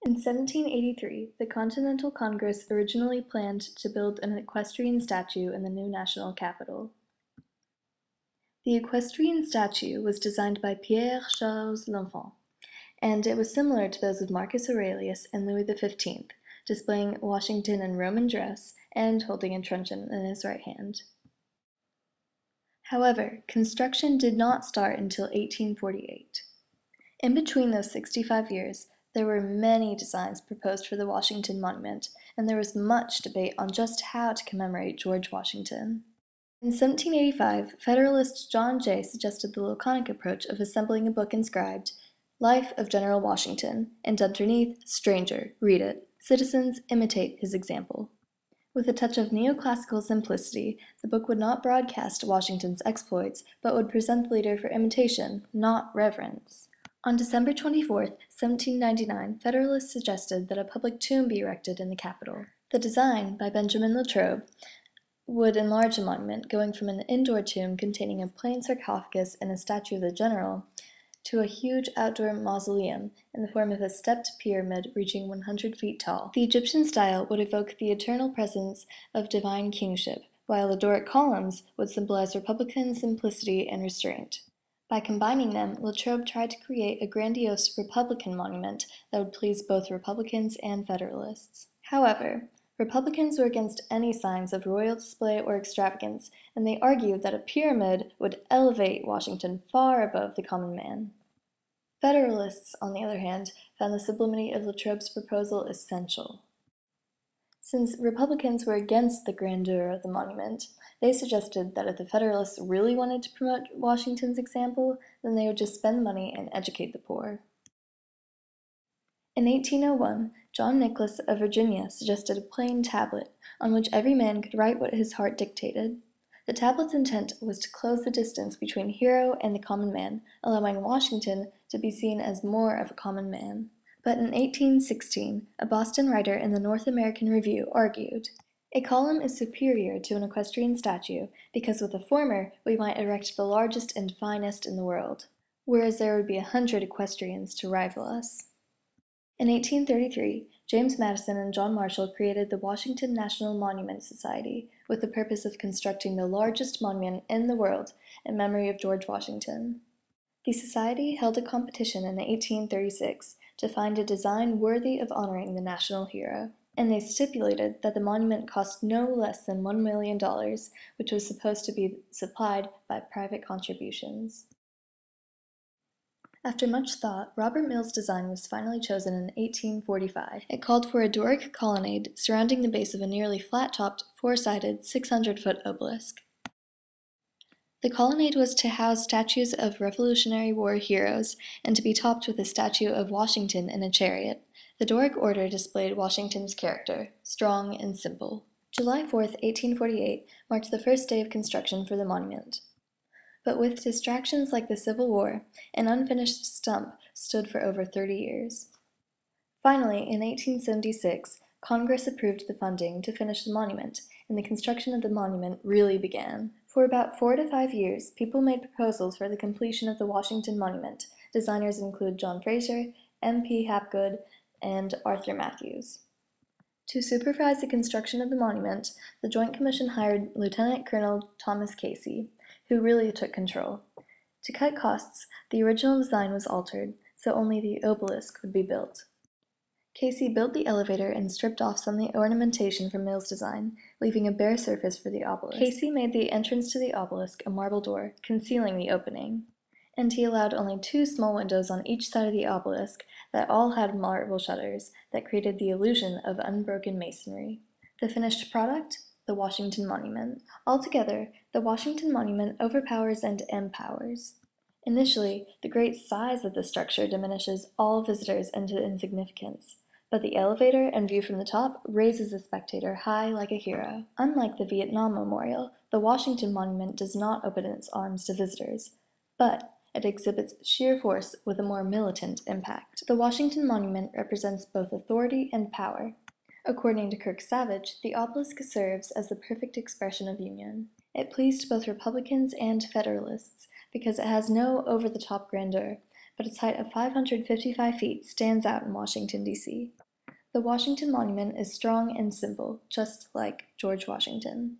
In 1783, the Continental Congress originally planned to build an equestrian statue in the new national capital. The equestrian statue was designed by Pierre-Charles L'Enfant, and it was similar to those of Marcus Aurelius and Louis XV, displaying Washington in Roman dress and holding a truncheon in his right hand. However, construction did not start until 1848. In between those 65 years, there were many designs proposed for the Washington Monument, and there was much debate on just how to commemorate George Washington. In 1785, Federalist John Jay suggested the laconic approach of assembling a book inscribed, "Life of General Washington," and underneath, "Stranger, read it. Citizens, imitate his example." With a touch of neoclassical simplicity, the book would not broadcast Washington's exploits, but would present the leader for imitation, not reverence. On December 24, 1799, Federalists suggested that a public tomb be erected in the Capitol. The design, by Benjamin Latrobe, would enlarge the monument, going from an indoor tomb containing a plain sarcophagus and a statue of the general, to a huge outdoor mausoleum in the form of a stepped pyramid reaching 100 feet tall. The Egyptian style would evoke the eternal presence of divine kingship, while the Doric columns would symbolize Republican simplicity and restraint. By combining them, Latrobe tried to create a grandiose Republican monument that would please both Republicans and Federalists. However, Republicans were against any signs of royal display or extravagance, and they argued that a pyramid would elevate Washington far above the common man. Federalists, on the other hand, found the sublimity of Latrobe's proposal essential. Since Republicans were against the grandeur of the monument, they suggested that if the Federalists really wanted to promote Washington's example, then they would just spend money and educate the poor. In 1801, John Nicholas of Virginia suggested a plain tablet, on which every man could write what his heart dictated. The tablet's intent was to close the distance between hero and the common man, allowing Washington to be seen as more of a common man. But in 1816, a Boston writer in the North American Review argued, "A column is superior to an equestrian statue because with the former we might erect the largest and finest in the world, whereas there would be 100 equestrians to rival us." In 1833, James Madison and John Marshall created the Washington National Monument Society with the purpose of constructing the largest monument in the world in memory of George Washington. The society held a competition in 1836 to find a design worthy of honoring the national hero, and they stipulated that the monument cost no less than $1 million, which was supposed to be supplied by private contributions. After much thought, Robert Mill's design was finally chosen in 1845. It called for a Doric colonnade surrounding the base of a nearly flat-topped, four-sided, 600-foot obelisk. The colonnade was to house statues of Revolutionary War heroes and to be topped with a statue of Washington in a chariot. The Doric order displayed Washington's character, strong and simple. July 4, 1848, marked the first day of construction for the monument. But with distractions like the Civil War, an unfinished stump stood for over 30 years. Finally, in 1876, Congress approved the funding to finish the monument, and the construction of the monument really began. For about 4 to 5 years, people made proposals for the completion of the Washington Monument. Designers include John Fraser, M.P. Hapgood, and Arthur Matthews. To supervise the construction of the monument, the Joint Commission hired Lieutenant Colonel Thomas Casey, who really took control. To cut costs, the original design was altered, so only the obelisk would be built. Casey built the elevator and stripped off some of the ornamentation from Mill's design, leaving a bare surface for the obelisk. Casey made the entrance to the obelisk a marble door, concealing the opening, and he allowed only 2 small windows on each side of the obelisk that all had marble shutters that created the illusion of unbroken masonry. The finished product? The Washington Monument. Altogether, the Washington Monument overpowers and empowers. Initially, the great size of the structure diminishes all visitors into insignificance, but the elevator and view from the top raises the spectator high like a hero. Unlike the Vietnam Memorial, the Washington Monument does not open its arms to visitors, but it exhibits sheer force with a more militant impact. The Washington Monument represents both authority and power. According to Kirk Savage, the obelisk serves as the perfect expression of union. It pleased both Republicans and Federalists because it has no over-the-top grandeur, but its height of 555 feet stands out in Washington, D.C. The Washington Monument is strong and simple, just like George Washington.